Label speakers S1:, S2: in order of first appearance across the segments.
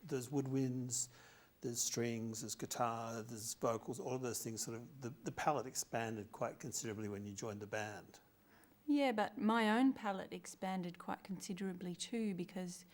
S1: there's woodwinds, there's strings, there's guitar, there's vocals, all of those things sort of, the palette expanded quite considerably when you joined the band.
S2: Yeah, but my own palette expanded quite considerably too, because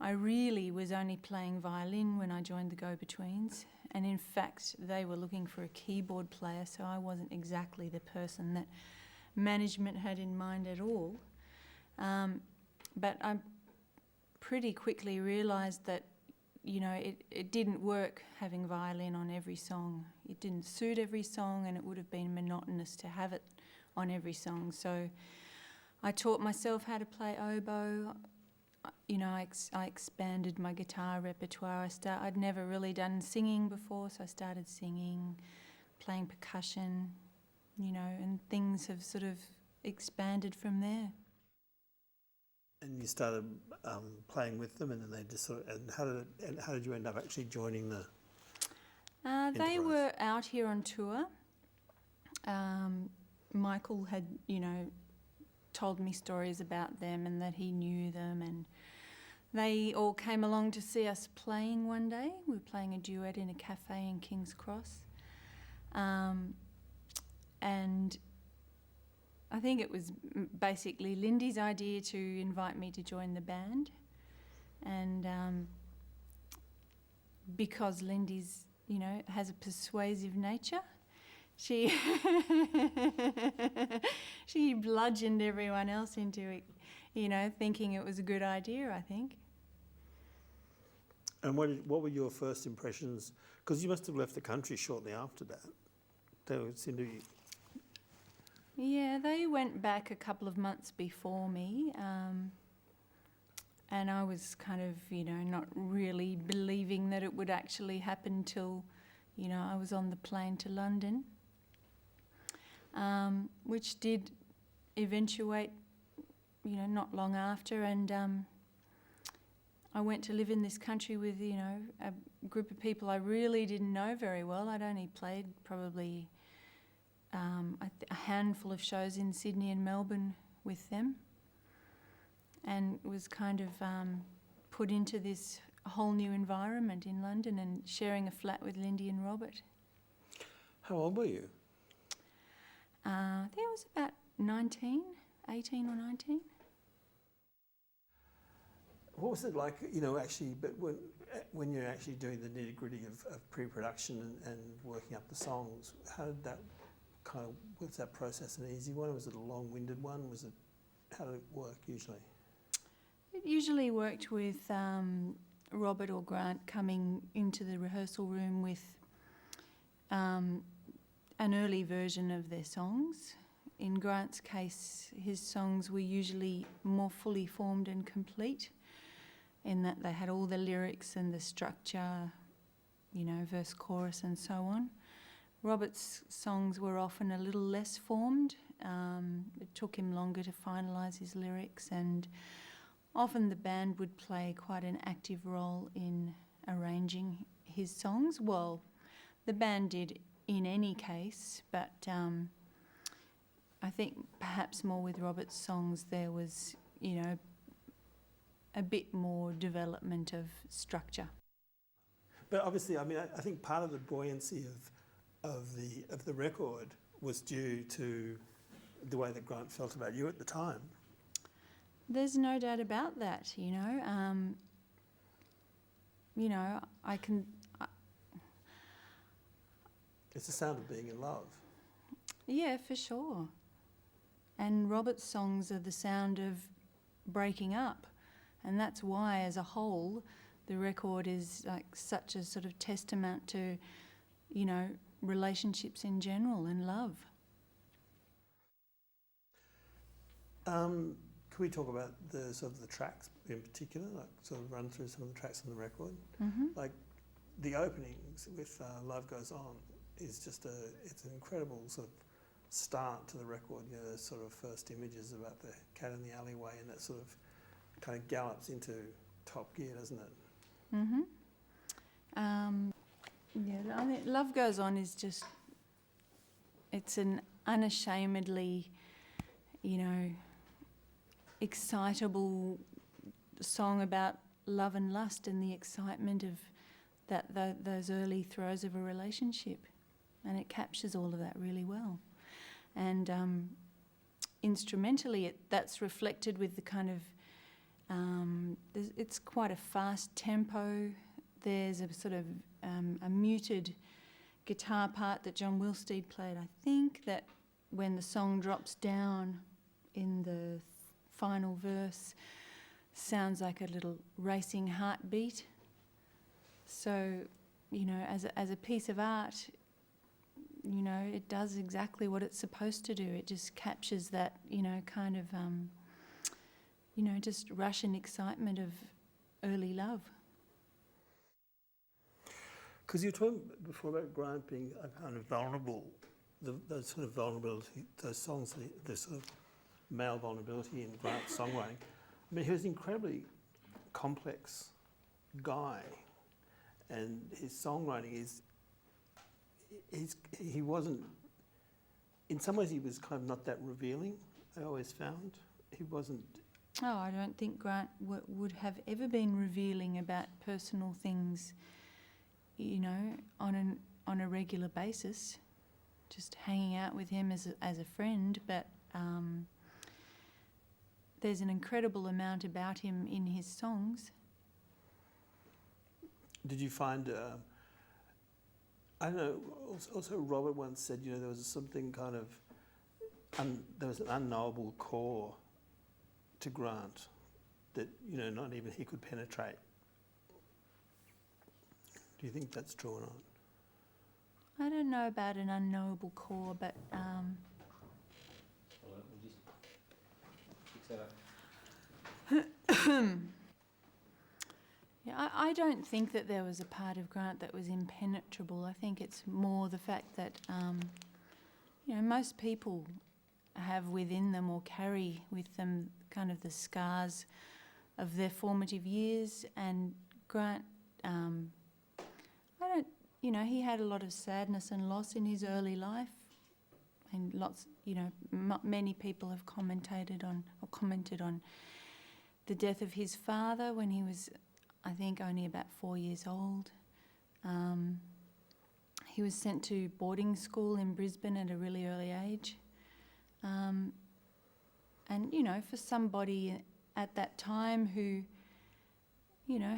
S2: I really was only playing violin when I joined the Go-Betweens, and in fact they were looking for a keyboard player, so I wasn't exactly the person that management had in mind at all. But I pretty quickly realised that, you know, it didn't work having violin on every song. It didn't suit every song, and it would have been monotonous to have it on every song. So I taught myself how to play oboe. You know, I expanded my guitar repertoire. I'd never really done singing before, so I started singing, playing percussion, you know, and things have sort of expanded from there.
S1: And you started playing with them, and then they just sort of. And how did you end up actually joining the?
S2: They were out here on tour. Michael had, you know, told me stories about them and that he knew them, and they all came along to see us playing one day. We were playing a duet in a cafe in King's Cross, and I think it was basically Lindy's idea to invite me to join the band, and because Lindy's, you know, has a persuasive nature, she she bludgeoned everyone else into it, you know, thinking it was a good idea, I think.
S1: And what were your first impressions? Because you must have left the country shortly after that. They seemed to be...
S2: Yeah, they went back a couple of months before me, and I was kind of, you know, not really believing that it would actually happen till, you know, I was on the plane to London, which did eventuate, you know, not long after, and I went to live in this country with, you know, a group of people I really didn't know very well. I'd only played probably a handful of shows in Sydney and Melbourne with them, and was kind of put into this whole new environment in London and sharing a flat with Lindy and Robert.
S1: How old were you?
S2: I think I was about 18 or 19.
S1: What was it like, you know, actually, but when you're actually doing the nitty-gritty of pre-production and working up the songs, how did that was that process an easy one? Was it a long-winded one? How did it work usually?
S2: It usually worked with Robert or Grant coming into the rehearsal room with an early version of their songs. In Grant's case, his songs were usually more fully formed and complete, in that they had all the lyrics and the structure, you know, verse, chorus and so on. Robert's songs were often a little less formed. It took him longer to finalise his lyrics, and often the band would play quite an active role in arranging his songs. Well, the band did in any case, but I think perhaps more with Robert's songs there was, you know, a bit more development of structure.
S1: But obviously, I mean, I think part of the buoyancy of the record was due to the way that Grant felt about you at the time.
S2: There's no doubt about that, you know. You know,
S1: It's the sound of being in love.
S2: Yeah, for sure. And Robert's songs are the sound of breaking up, and that's why, as a whole, the record is like such a sort of testament to, you know, relationships in general and love.
S1: Can we talk about the sort of the tracks in particular, like sort of run through some of the tracks on the record?
S2: Mm-hmm.
S1: Like the openings with Love Goes On is just it's an incredible sort of start to the record. You know, those sort of first images about the cat in the alleyway, and that sort of kind of gallops into top gear, doesn't it?
S2: Mm-hmm. Yeah, I mean, Love Goes On is just, it's an unashamedly, you know, excitable song about love and lust and the excitement of those early throes of a relationship, and it captures all of that really well. And instrumentally, that's reflected with the kind of it's quite a fast tempo. There's a sort of a muted guitar part that John Wilsteed played. I think that when the song drops down in the final verse, sounds like a little racing heartbeat. So, as a piece of art, it does exactly what it's supposed to do. It just captures that, kind of, just rush and excitement of early love.
S1: Because you were talking before about Grant being a kind of vulnerable, those sort of vulnerability, those songs, the sort of male vulnerability in Grant's songwriting. I mean, he was an incredibly complex guy, and his songwriting he wasn't, in some ways he was kind of not that revealing, I always found. He wasn't...
S2: Oh, I don't think Grant would have ever been revealing about personal things, on a regular basis, just hanging out with him as a friend, but there's an incredible amount about him in his songs.
S1: Did you find, I don't know, also Robert once said, there was something kind of, there was an unknowable core to Grant that, not even he could penetrate. Do you think that's true or not?
S2: I don't know about an unknowable core, but...
S3: We'll just fix that up.
S2: Yeah, I don't think that there was a part of Grant that was impenetrable. I think it's more the fact that, most people have within them or carry with them kind of the scars of their formative years, and Grant, he had a lot of sadness and loss in his early life, and many people have commented on the death of his father when he was, I think, only about 4 years old. He was sent to boarding school in Brisbane at a really early age. And, for somebody at that time who,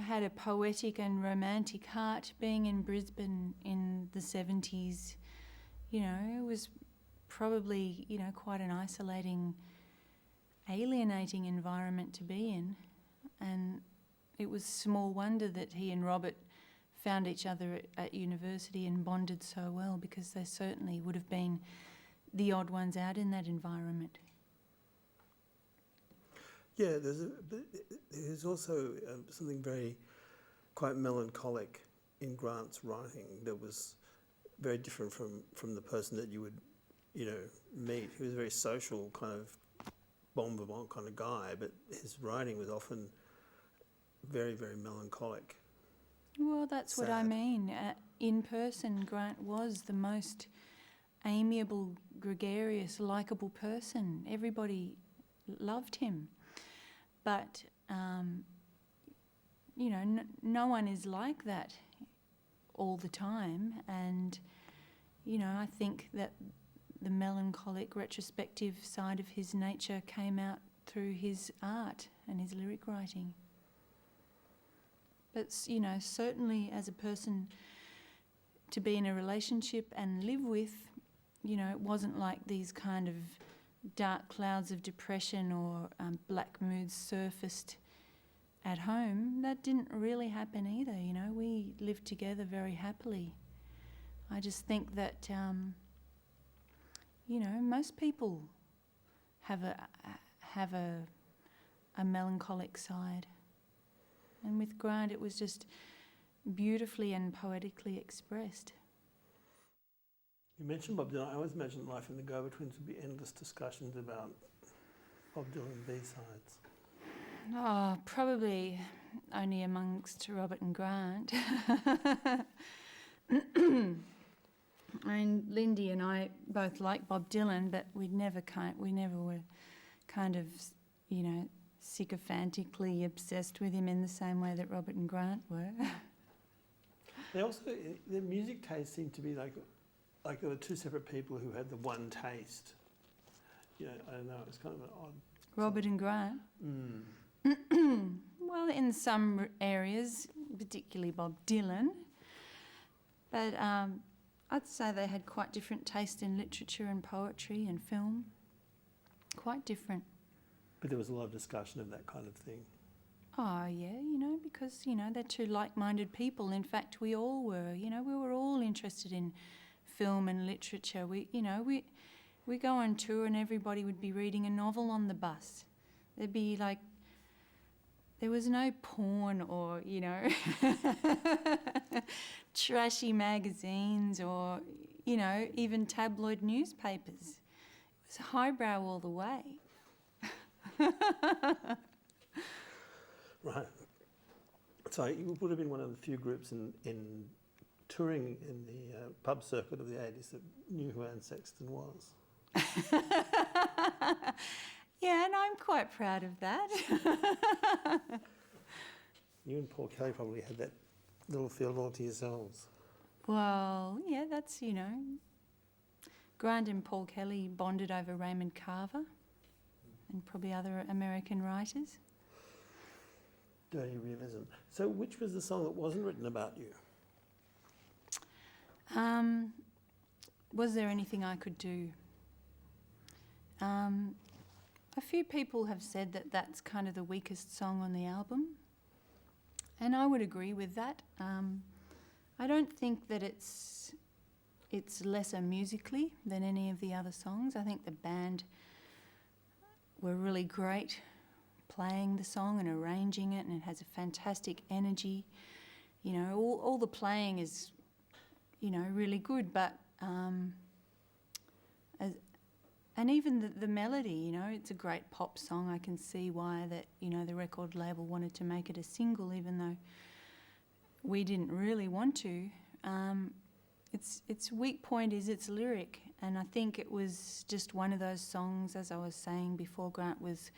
S2: had a poetic and romantic heart, being in Brisbane in the 70s, it was probably, quite an isolating, alienating environment to be in. And it was small wonder that he and Robert found each other at university and bonded so well, because they certainly would have been the odd ones out in that environment.
S1: Yeah, there's also something quite melancholic in Grant's writing that was very different from the person that you would, meet. He was a very social kind of bon vivant kind of guy, but his writing was often very, very melancholic.
S2: Well, that's sad. What I mean. In person, Grant was the most amiable, gregarious, likeable person. Everybody loved him. But, no one is like that all the time. And, I think that the melancholic, retrospective side of his nature came out through his art and his lyric writing. But, certainly as a person to be in a relationship and live with, it wasn't like these kind of dark clouds of depression or black moods surfaced at home. That didn't really happen either, We lived together very happily. I just think that, most people have a melancholic side. And with Grant, it was just beautifully and poetically expressed.
S1: You mentioned Bob Dylan. I always imagine life in the Go-Betweens would be endless discussions about Bob Dylan B-sides.
S2: Oh, probably only amongst Robert and Grant. And Lindy and I both like Bob Dylan, but we never were kind of, sycophantically obsessed with him in the same way that Robert and Grant were.
S1: They also, their music taste seemed to be like there were two separate people who had the one taste. You know, I don't know, it was kind of an odd...
S2: Robert and Grant? Well, in some areas, particularly Bob Dylan, but I'd say they had quite different taste in literature and poetry and film. Quite different.
S1: But there was a lot of discussion of that kind of thing.
S2: Oh, yeah, you know, because, you know, they're two like-minded people. In fact, we all were, you know, we were all interested in film and literature. We go on tour and everybody would be reading a novel on the bus. There'd be like, there was no porn or, you know, trashy magazines or, you know, even tabloid newspapers. It was highbrow all the way.
S1: Right. So you would have been one of the few groups in touring in the pub circuit of the 80s that knew who Anne Sexton was.
S2: Yeah, and I'm quite proud of that.
S1: You and Paul Kelly probably had that little field all to yourselves.
S2: Well, yeah, that's, you know, Grant and Paul Kelly bonded over Raymond Carver and probably other American writers.
S1: Dirty realism. So which was the song that wasn't written about you?
S2: Was there anything I could do? A few people have said that that's kind of the weakest song on the album, and I would agree with that. I don't think that it's lesser musically than any of the other songs. I think the band were really great playing the song and arranging it, and it has a fantastic energy. You know, all the playing is, you know, really good, but and even the melody, you know, it's a great pop song. I can see why that, you know, the record label wanted to make it a single, even though we didn't really want to. Its weak point is its lyric, and I think it was just one of those songs, as I was saying before, Grant was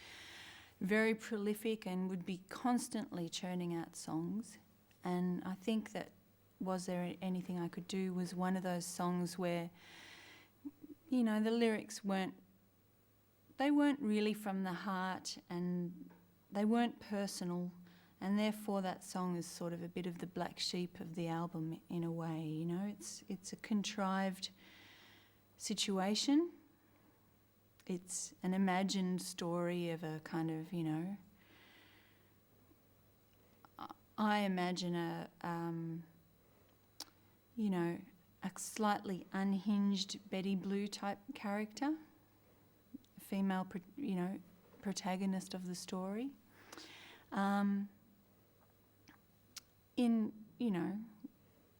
S2: very prolific and would be constantly churning out songs, and I think that Was There Anything I Could Do was one of those songs where, you know, the lyrics weren't really from the heart and they weren't personal, and therefore that song is sort of a bit of the black sheep of the album in a way, you know. It's a contrived situation. It's an imagined story of a kind of, you know, I imagine you know, a slightly unhinged Betty Blue type character, a female, you know, protagonist of the story. In, you know,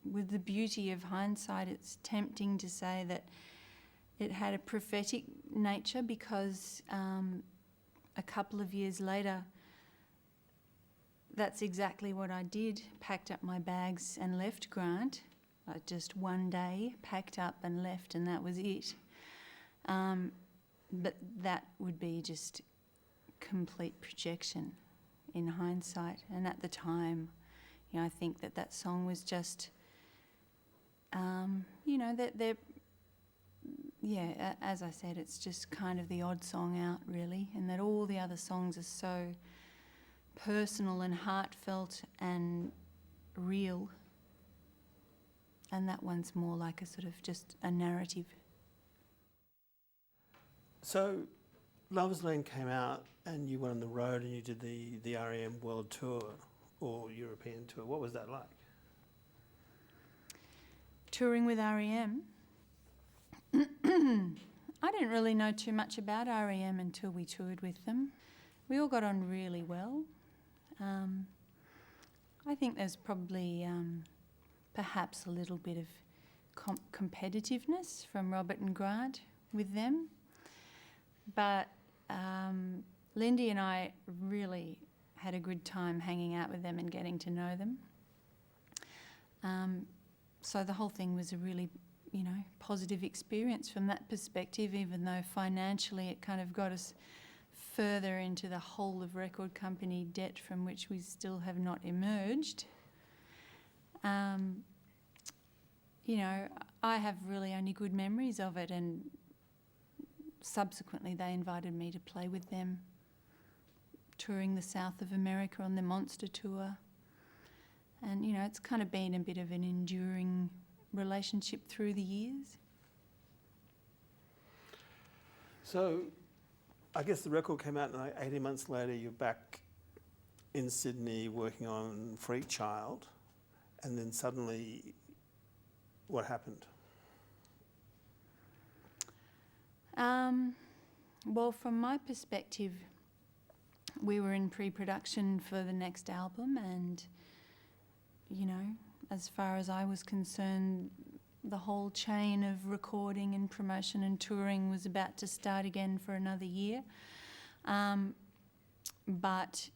S2: with the beauty of hindsight, it's tempting to say that it had a prophetic nature because a couple of years later, that's exactly what I did. Packed up my bags and left Grant. Just one day, packed up and left, and that was it. But that would be just complete projection in hindsight. And at the time, you know, I think that song was just, you know, yeah, as I said, it's just kind of the odd song out, really, and that all the other songs are so personal and heartfelt and real. And that one's more like a sort of just a narrative.
S1: So Lover's Lane came out and you went on the road and you did the REM World Tour or European Tour. What was that like?
S2: Touring with REM? I didn't really know too much about REM until we toured with them. We all got on really well. I think there's probably perhaps a little bit of competitiveness from Robert and Grant with them. But Lindy and I really had a good time hanging out with them and getting to know them. So the whole thing was a really, you know, positive experience from that perspective, even though financially it kind of got us further into the whole of record company debt from which we still have not emerged. You know, I have really only good memories of it, and subsequently they invited me to play with them, touring the south of America on the Monster Tour. And, you know, it's kind of been a bit of an enduring relationship through the years.
S1: So I guess the record came out and like 18 months later you're back in Sydney working on Freak Child, and then suddenly what happened?
S2: Well, from my perspective, we were in pre-production for the next album, and, you know, as far as I was concerned, the whole chain of recording and promotion and touring was about to start again for another year. But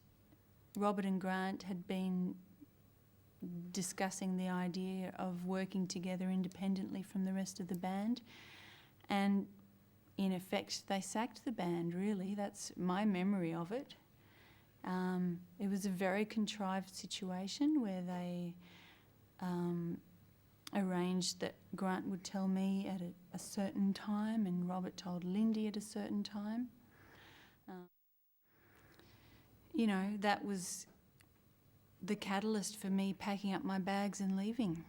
S2: Robert and Grant had been discussing the idea of working together independently from the rest of the band, and in effect they sacked the band, really. That's my memory of it. It was a very contrived situation where they arranged that Grant would tell me at a certain time and Robert told Lindy at a certain time. You know, that was the catalyst for me packing up my bags and leaving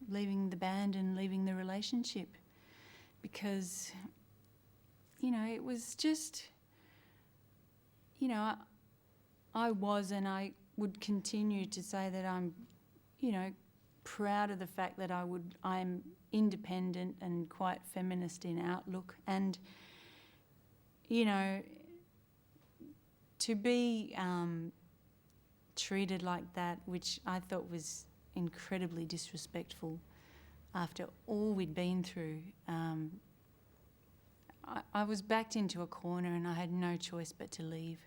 S2: the band and leaving the relationship, because, you know, it was just, you know, I was, and I would continue to say that I'm, you know, proud of the fact that I'm independent and quite feminist in outlook, and, you know, to be treated like that, which I thought was incredibly disrespectful after all we'd been through. I was backed into a corner and I had no choice but to leave.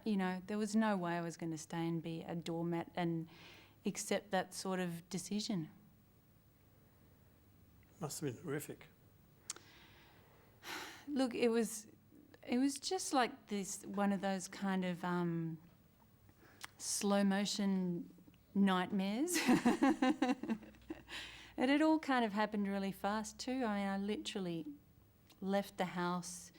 S2: You know, there was no way I was going to stay and be a doormat and accept that sort of decision.
S1: Must have been horrific.
S2: Look, it was just like this, one of those kind of slow motion nightmares. And it all kind of happened really fast too. I mean, I literally left the house.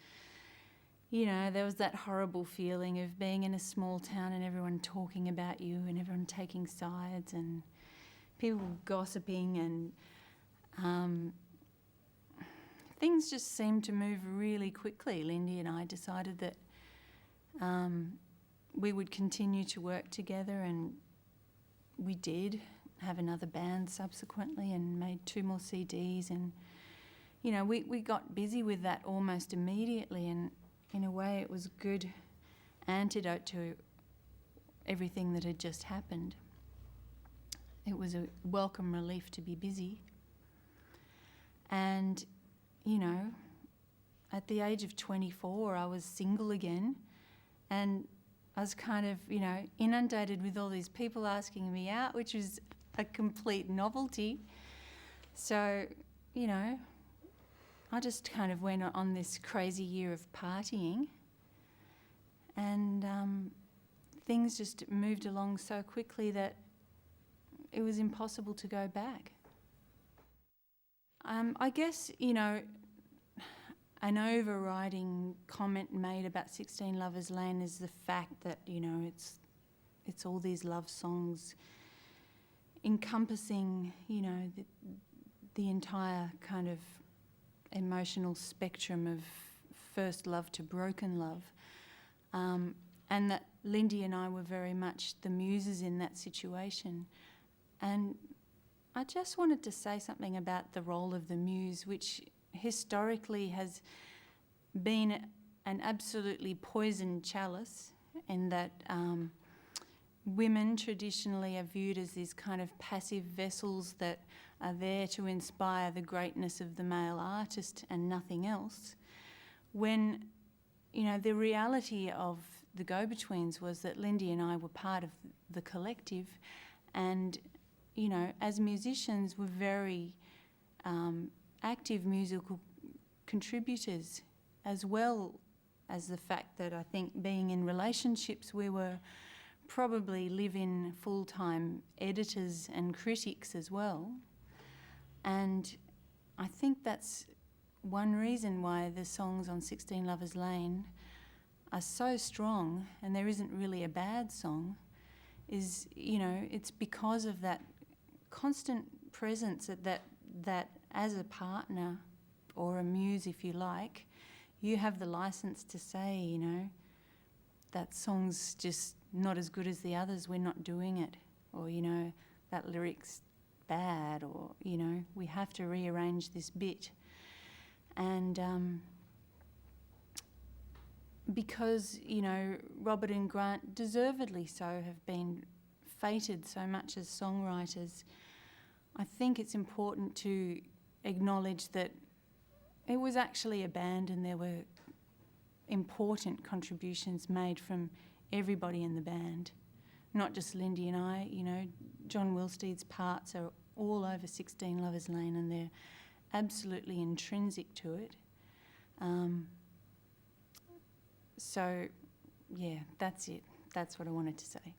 S2: You know, there was that horrible feeling of being in a small town and everyone talking about you and everyone taking sides and people gossiping, and things just seemed to move really quickly. Lindy and I decided that we would continue to work together, and we did have another band subsequently and made 2 more CDs, and, you know, we got busy with that almost immediately, and in a way it was a good antidote to everything that had just happened. It was a welcome relief to be busy. And, you know, at the age of 24, I was single again, and I was kind of, you know, inundated with all these people asking me out, which was a complete novelty. So, you know, I just kind of went on this crazy year of partying, and things just moved along so quickly that it was impossible to go back. I guess, you know, an overriding comment made about 16 Lovers Lane is the fact that, you know, it's all these love songs encompassing, you know, the entire kind of emotional spectrum of first love to broken love, and that Lindy and I were very much the muses in that situation. And I just wanted to say something about the role of the muse, which historically has been an absolutely poisoned chalice, in that women traditionally are viewed as these kind of passive vessels that are there to inspire the greatness of the male artist and nothing else. When, you know, the reality of the Go-Betweens was that Lindy and I were part of the collective, and, you know, as musicians were very active musical contributors, as well as the fact that I think being in relationships, we were probably live-in full-time editors and critics as well. And I think that's one reason why the songs on 16 Lovers Lane are so strong, and there isn't really a bad song, is, you know, it's because of that constant presence that as a partner, or a muse if you like, you have the license to say, you know, that song's just not as good as the others, we're not doing it, or, you know, that lyric's bad, or, you know, we have to rearrange this bit. And because, you know, Robert and Grant, deservedly so, have been feted so much as songwriters, I think it's important to acknowledge that it was actually a band and there were important contributions made from everybody in the band, not just Lindy and I. You know, John Wilsteed's parts are all over 16 Lovers Lane and they're absolutely intrinsic to it. So, yeah, that's it. That's what I wanted to say.